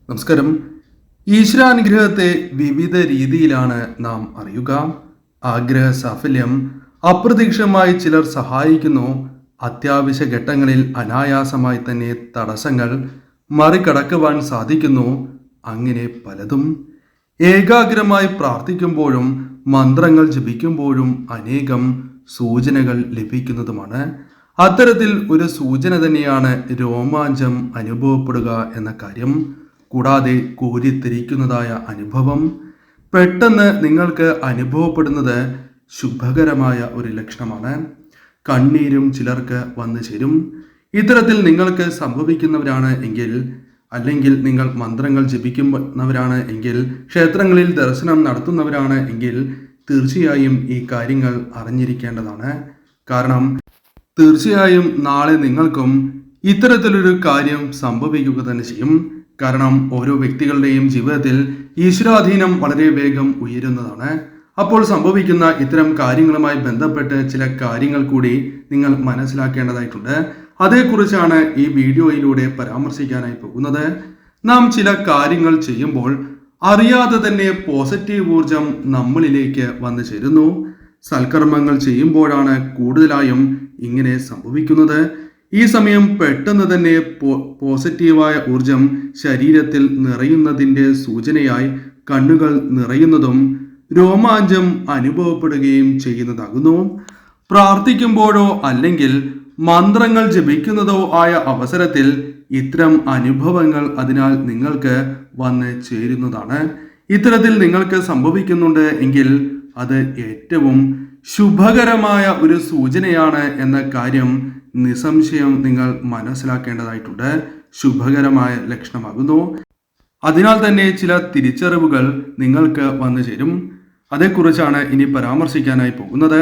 നമസ്കാരം. ഈശ്വരാനുഗ്രഹത്തെ വിവിധ രീതിയിലാണ് നാം അറിയുക. ആഗ്രഹ സാഫല്യം അപ്രതീക്ഷിതമായി ചിലർ സഹായിക്കുന്നു. അത്യാവശ്യ ഘട്ടങ്ങളിൽ അനായാസമായി തന്നെ തടസ്സങ്ങൾ മറികടക്കുവാൻ സാധിക്കുന്നു. അങ്ങനെ പലതും. ഏകാഗ്രമായി പ്രാർത്ഥിക്കുമ്പോഴും മന്ത്രങ്ങൾ ജപിക്കുമ്പോഴും അനേകം സൂചനകൾ ലഭിക്കുന്നതുമാണ്. അത്തരത്തിൽ ഒരു സൂചന തന്നെയാണ് രോമാഞ്ചം അനുഭവപ്പെടുക എന്ന കാര്യം. കൂടാതെ കോരിത്തിരിക്കുന്നതായ അനുഭവം പെട്ടെന്ന് നിങ്ങൾക്ക് അനുഭവപ്പെടുന്നത് ശുഭകരമായ ഒരു ലക്ഷണമാണ്. കണ്ണീരും ചിലർക്ക് വന്നു ചേരും. ഇത്തരത്തിൽ നിങ്ങൾക്ക് സംഭവിക്കുന്നവരാണ് എങ്കിൽ, അല്ലെങ്കിൽ നിങ്ങൾ മന്ത്രങ്ങൾ ജപിക്കുന്നവരാണ് എങ്കിൽ, ക്ഷേത്രങ്ങളിൽ ദർശനം നടത്തുന്നവരാണ് എങ്കിൽ തീർച്ചയായും ഈ കാര്യങ്ങൾ അറിഞ്ഞിരിക്കേണ്ടതാണ്. കാരണം തീർച്ചയായും നാളെ നിങ്ങൾക്കും ഇത്തരത്തിലൊരു കാര്യം സംഭവിക്കുക തന്നെ ചെയ്യും. കാരണം ഓരോ വ്യക്തികളുടെയും ജീവിതത്തിൽ ഈശ്വരാധീനം വളരെ വേഗം ഉയരുന്നതാണ്. അപ്പോൾ സംഭവിക്കുന്ന ഇത്തരം കാര്യങ്ങളുമായി ബന്ധപ്പെട്ട് ചില കാര്യങ്ങൾ കൂടി നിങ്ങൾ മനസ്സിലാക്കേണ്ടതായിട്ടുണ്ട്. അതേക്കുറിച്ചാണ് ഈ വീഡിയോയിലൂടെ പരാമർശിക്കാനായി പോകുന്നത്. നാം ചില കാര്യങ്ങൾ ചെയ്യുമ്പോൾ അറിയാതെ തന്നെ പോസിറ്റീവ് ഊർജം നമ്മളിലേക്ക് വന്നു ചേരുന്നു. സൽക്കർമ്മങ്ങൾ ചെയ്യുമ്പോഴാണ് കൂടുതലായും ഇങ്ങനെ സംഭവിക്കുന്നത്. ഈ സമയം പെട്ടെന്ന് തന്നെ പോസിറ്റീവായ ഊർജം ശരീരത്തിൽ നിറയുന്നതിൻ്റെ സൂചനയായി കണ്ണുകൾ നിറയുന്നതും രോമാഞ്ചം അനുഭവപ്പെടുകയും ചെയ്യുന്നതാകുന്നു. പ്രാർത്ഥിക്കുമ്പോഴോ അല്ലെങ്കിൽ മന്ത്രങ്ങൾ ജപിക്കുന്നതോ ആയ അവസരത്തിൽ ഇത്തരം അനുഭവങ്ങൾ അതിനാൽ നിങ്ങൾക്ക് വന്ന് ചേരുന്നതാണ്. ഇത്തരത്തിൽ നിങ്ങൾക്ക് സംഭവിക്കുന്നുണ്ട് എങ്കിൽ അത് ഏറ്റവും ശുഭകരമായ ഒരു സൂചനയാണ് എന്ന കാര്യം നിസ്സംശയം നിങ്ങൾ മനസ്സിലാക്കേണ്ടതായിട്ടുണ്ട്. ശുഭകരമായ ലക്ഷണമാകുന്നു. അതിനാൽ തന്നെ ചില തിരിച്ചറിവുകൾ നിങ്ങൾക്ക് വന്നു ചേരും. അതേക്കുറിച്ചാണ് ഇനി പരാമർശിക്കാനായി പോകുന്നത്.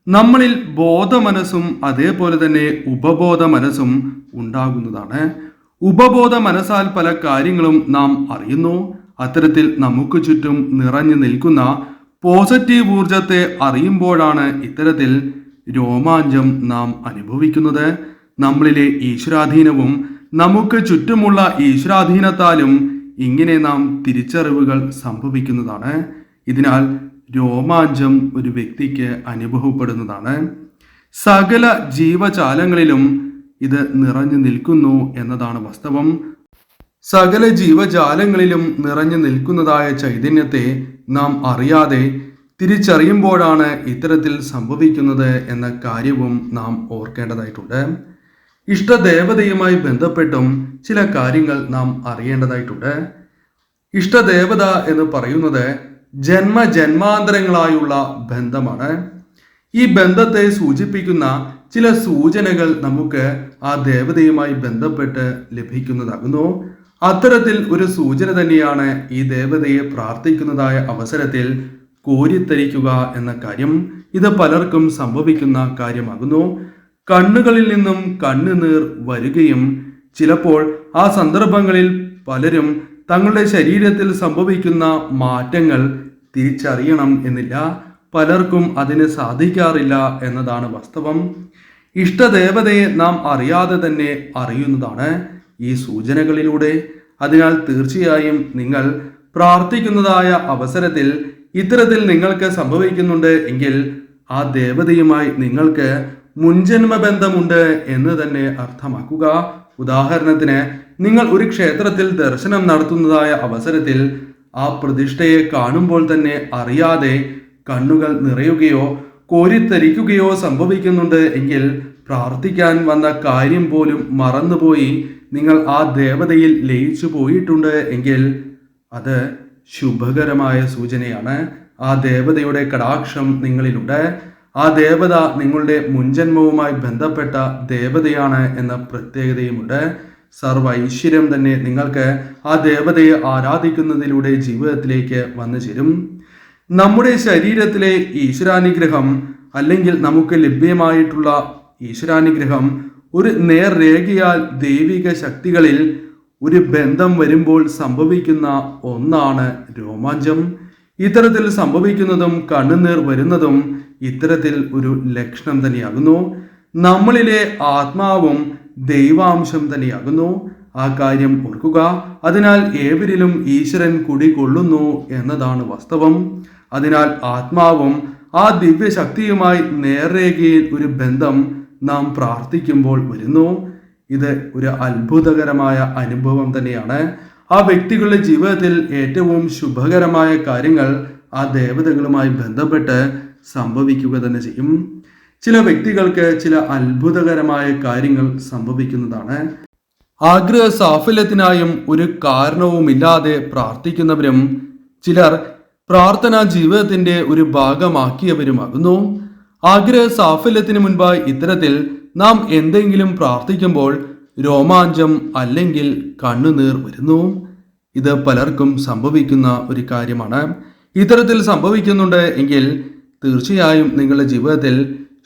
നമ്മളിൽ ബോധ മനസ്സും അതേപോലെ തന്നെ ഉപബോധ മനസ്സും ഉണ്ടാകുന്നതാണ്. ഉപബോധ മനസ്സാൽ പല കാര്യങ്ങളും നാം അറിയുന്നു. അത്തരത്തിൽ നമുക്ക് ചുറ്റും നിറഞ്ഞു നിൽക്കുന്ന പോസിറ്റീവ് ഊർജത്തെ അറിയുമ്പോഴാണ് ഇത്തരത്തിൽ രോമാഞ്ചം നാം അനുഭവിക്കുന്നത്. നമ്മളിലെ ഈശ്വരാധീനവും നമുക്ക് ചുറ്റുമുള്ള ഈശ്വരാധീനത്താലും ഇങ്ങനെ നാം തിരിച്ചറിവുകൾ സംഭവിക്കുന്നതാണ്. ഇതിനാൽ രോമാഞ്ചം ഒരു വ്യക്തിക്ക് അനുഭവപ്പെടുന്നതാണ്. സകല ജീവജാലങ്ങളിലും ഇത് നിറഞ്ഞു നിൽക്കുന്നു എന്നതാണ് വാസ്തവം. സകല ജീവജാലങ്ങളിലും നിറഞ്ഞു നിൽക്കുന്നതായ ചൈതന്യത്തെ നാം അറിയാതെ തിരിച്ചറിയുമ്പോഴാണ് ഇത്തരത്തിൽ സംഭവിക്കുന്നത് എന്ന കാര്യവും നാം ഓർക്കേണ്ടതായിട്ടുണ്ട്. ഇഷ്ടദേവതയുമായി ബന്ധപ്പെട്ടും ചില കാര്യങ്ങൾ നാം അറിയേണ്ടതായിട്ടുണ്ട്. ഇഷ്ടദേവത എന്ന് പറയുന്നത് ജന്മജന്മാന്തരങ്ങളായുള്ള ബന്ധമാണ്. ഈ ബന്ധത്തെ സൂചിപ്പിക്കുന്ന ചില സൂചനകൾ നമുക്ക് ആ ദേവതയുമായി ബന്ധപ്പെട്ട് ലഭിക്കുന്നതാകുന്നു. അത്തരത്തിൽ ഒരു സൂചന തന്നെയാണ് ഈ ദേവതയെ പ്രാർത്ഥിക്കുന്നതായ അവസരത്തിൽ കോരിത്തരിക്കുക എന്ന കാര്യം. ഇത് പലർക്കും സംഭവിക്കുന്ന കാര്യമാകുന്നു. കണ്ണുകളിൽ നിന്നും കണ്ണുനീർ വരികയും ചിലപ്പോൾ ആ സന്ദർഭങ്ങളിൽ പലരും തങ്ങളുടെ ശരീരത്തിൽ സംഭവിക്കുന്ന മാറ്റങ്ങൾ തിരിച്ചറിയണം എന്നില്ല. പലർക്കും അതിന് സാധിക്കാറില്ല എന്നതാണ് വാസ്തവം. ഇഷ്ടദേവതയെ നാം അറിയാതെ തന്നെ അറിയുന്നതാണ് ഈ സൂചനകളിലൂടെ. അതിനാൽ തീർച്ചയായും നിങ്ങൾ പ്രാർത്ഥിക്കുന്നതായ അവസരത്തിൽ ഇത്തരത്തിൽ നിങ്ങൾക്ക് സംഭവിക്കുന്നുണ്ട് എങ്കിൽ ആ ദേവതയുമായി നിങ്ങൾക്ക് മുൻജന്മ ബന്ധമുണ്ട് എന്ന് തന്നെ അർത്ഥമാക്കുക. ഉദാഹരണത്തിന്, നിങ്ങൾ ഒരു ക്ഷേത്രത്തിൽ ദർശനം നടത്തുന്നതായ അവസരത്തിൽ ആ പ്രതിഷ്ഠയെ കാണുമ്പോൾ തന്നെ അറിയാതെ കണ്ണുകൾ നിറയുകയോ കോരിത്തരിക്കുകയോ സംഭവിക്കുന്നുണ്ട് എങ്കിൽ പ്രാർത്ഥിക്കാൻ വന്ന കാര്യം പോലും മറന്നുപോയി നിങ്ങൾ ആ ദേവതയിൽ ലയിച്ചു പോയിട്ടുണ്ട് എങ്കിൽ അത് ശുഭകരമായ സൂചനയാണ്. ആ ദേവതയുടെ കടാക്ഷം നിങ്ങളിലുണ്ട്. ആ ദേവത നിങ്ങളുടെ മുൻജന്മവുമായി ബന്ധപ്പെട്ട ദേവതയാണ് എന്ന പ്രത്യേകതയുമുണ്ട്. സർവ ഐശ്വര്യം തന്നെ നിങ്ങൾക്ക് ആ ദേവതയെ ആരാധിക്കുന്നതിലൂടെ ജീവിതത്തിലേക്ക് വന്നു ചേരും. നമ്മുടെ ശരീരത്തിലെ ഈശ്വരാനുഗ്രഹം അല്ലെങ്കിൽ നമുക്ക് ലഭ്യമായിട്ടുള്ള ഈശ്വരാനുഗ്രഹം ഒരു നേർരേഖയാൽ ദൈവിക ശക്തികളിൽ ഒരു ബന്ധം വരുമ്പോൾ സംഭവിക്കുന്ന ഒന്നാണ് രോമാഞ്ചം. ഇത്തരത്തിൽ സംഭവിക്കുന്നതും കണ്ണുനീർ വരുന്നതും ഇത്തരത്തിൽ ഒരു ലക്ഷണം തന്നെയാകുന്നു. നമ്മളിലെ ആത്മാവും ദൈവാംശം തന്നെയാകുന്നു. ആ കാര്യം ഓർക്കുക. അതിനാൽ ഏവരിലും ഈശ്വരൻ കുടികൊള്ളുന്നു എന്നതാണ് വാസ്തവം. അതിനാൽ ആത്മാവും ആ ദിവ്യശക്തിയുമായി നേർരേഖയിൽ ഒരു ബന്ധം നാം പ്രാർത്ഥിക്കുമ്പോൾ വരുന്നു. ഇത് ഒരു അത്ഭുതകരമായ അനുഭവം തന്നെയാണ്. ആ വ്യക്തികളുടെ ജീവിതത്തിൽ ഏറ്റവും ശുഭകരമായ കാര്യങ്ങൾ ആ ദേവതകളുമായി ബന്ധപ്പെട്ട് സംഭവിക്കുക തന്നെ ചെയ്യും. ചില വ്യക്തികൾക്ക് ചില അത്ഭുതകരമായ കാര്യങ്ങൾ സംഭവിക്കുന്നതാണ്. ആഗ്രഹ സാഫല്യത്തിനായും ഒരു കാരണവുമില്ലാതെ പ്രാർത്ഥിക്കുന്നവരും ചിലർ പ്രാർത്ഥനാ ജീവിതത്തിന്റെ ഒരു ഭാഗമാക്കിയവരുമാകുന്നു. ആഗ്രഹ സാഫല്യത്തിന് മുൻപായി ഇത്തരത്തിൽ നാം എന്തെങ്കിലും പ്രാർത്ഥിക്കുമ്പോൾ രോമാഞ്ചം അല്ലെങ്കിൽ കണ്ണുനീർ വരുന്നു. ഇത് പലർക്കും സംഭവിക്കുന്ന ഒരു കാര്യമാണ്. ഇത്തരത്തിൽ സംഭവിക്കുന്നുണ്ട് എങ്കിൽ തീർച്ചയായും നിങ്ങളുടെ ജീവിതത്തിൽ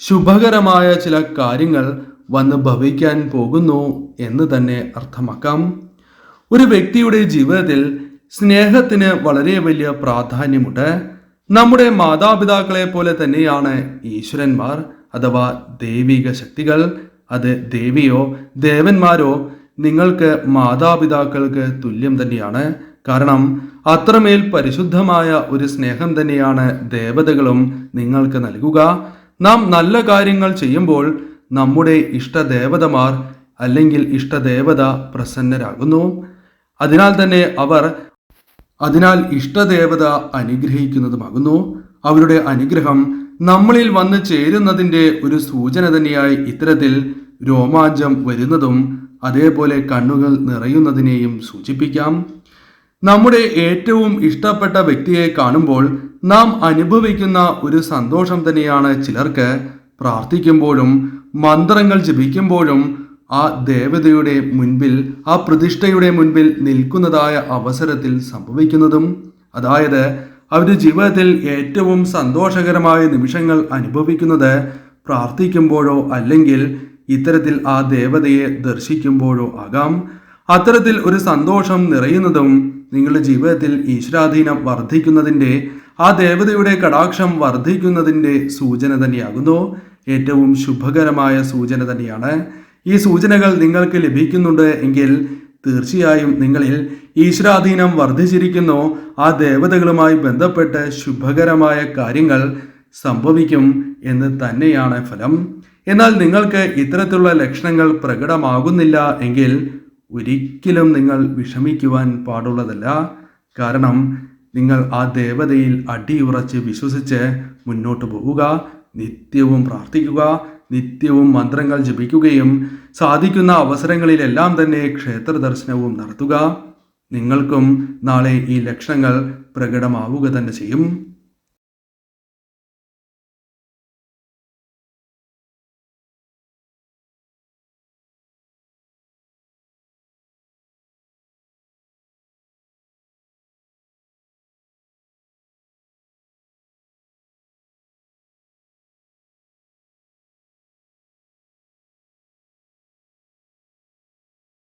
ശുഭകരമായ ചില കാര്യങ്ങൾ വന്ന് ഭവിക്കാൻ പോകുന്നു എന്ന് തന്നെ അർത്ഥമാക്കാം. ഒരു വ്യക്തിയുടെ ജീവിതത്തിൽ സ്നേഹത്തിന് വളരെ വലിയ പ്രാധാന്യമുണ്ട്. നമ്മുടെ മാതാപിതാക്കളെ പോലെ തന്നെയാണ് ഈശ്വരന്മാർ അഥവാ ദൈവിക ശക്തികൾ. അത് ദേവിയോ ദേവന്മാരോ നിങ്ങൾക്ക് മാതാപിതാക്കൾക്ക് തുല്യം തന്നെയാണ്. കാരണം അത്രമേൽ പരിശുദ്ധമായ ഒരു സ്നേഹം തന്നെയാണ് ദേവതകളും നിങ്ങൾക്ക് നൽകുക. നാം നല്ല കാര്യങ്ങൾ ചെയ്യുമ്പോൾ നമ്മുടെ ഇഷ്ടദേവതമാർ അല്ലെങ്കിൽ ഇഷ്ടദേവത പ്രസന്നരാകുന്നു. അതിനാൽ ഇഷ്ടദേവത അനുഗ്രഹിക്കുന്നതുമാകുന്നു. അവരുടെ അനുഗ്രഹം നമ്മളിൽ വന്നു ചേരുന്നതിൻ്റെ ഒരു സൂചന തന്നെയായി ഇത്തരത്തിൽ രോമാഞ്ചം വരുന്നതും അതേപോലെ കണ്ണുകൾ നിറയുന്നതിനെയും സൂചിപ്പിക്കാം. നമ്മുടെ ഏറ്റവും ഇഷ്ടപ്പെട്ട വ്യക്തിയെ കാണുമ്പോൾ നാം അനുഭവിക്കുന്ന ഒരു സന്തോഷം തന്നെയാണ് ചിലർക്ക് പ്രാർത്ഥിക്കുമ്പോഴും മന്ത്രങ്ങൾ ജപിക്കുമ്പോഴും ആ ദേവതയുടെ മുൻപിൽ ആ പ്രതിഷ്ഠയുടെ മുൻപിൽ നിൽക്കുന്നതായ അവസരത്തിൽ സംഭവിക്കുന്നതും. അതായത് അവരുടെ ജീവിതത്തിൽ ഏറ്റവും സന്തോഷകരമായ നിമിഷങ്ങൾ അനുഭവിക്കുന്നത് പ്രാർത്ഥിക്കുമ്പോഴോ അല്ലെങ്കിൽ ഇത്തരത്തിൽ ആ ദേവതയെ ദർശിക്കുമ്പോഴോ ആകാം. അത്തരത്തിൽ ഒരു സന്തോഷം നിറയുന്നതും നിങ്ങളുടെ ജീവിതത്തിൽ ഈശ്വരാധീനം വർദ്ധിക്കുന്നതിൻ്റെ ആ ദേവതയുടെ കടാക്ഷം വർദ്ധിക്കുന്നതിൻ്റെ സൂചന തന്നെയാകുന്നു. ഏറ്റവും ശുഭകരമായ സൂചന തന്നെയാണ്. ഈ സൂചനകൾ നിങ്ങൾക്ക് ലഭിക്കുന്നുണ്ട് എങ്കിൽ തീർച്ചയായും നിങ്ങളിൽ ഈശ്വരാധീനം വർദ്ധിച്ചിരിക്കുന്നു. ആ ദേവതകളുമായി ബന്ധപ്പെട്ട് ശുഭകരമായ കാര്യങ്ങൾ സംഭവിക്കും എന്ന് തന്നെയാണ് ഫലം. എന്നാൽ നിങ്ങൾക്ക് ഇത്തരത്തിലുള്ള ലക്ഷണങ്ങൾ പ്രകടമാകുന്നില്ല എങ്കിൽ ഒരിക്കലും നിങ്ങൾ വിഷമിക്കുവാൻ പാടുള്ളതല്ല. കാരണം നിങ്ങൾ ആ ദേവതയിൽ അടിയുറച്ച് വിശ്വസിച്ച് മുന്നോട്ട് പോവുക, നിത്യവും പ്രാർത്ഥിക്കുക, നിത്യവും മന്ത്രങ്ങൾ ജപിക്കുകയും സാധിക്കുന്ന അവസരങ്ങളിലെല്ലാം തന്നെ ക്ഷേത്ര ദർശനവും നടത്തുക. നിങ്ങൾക്കും നാളെ ഈ ലക്ഷണങ്ങൾ പ്രകടമാവുക തന്നെ ചെയ്യും.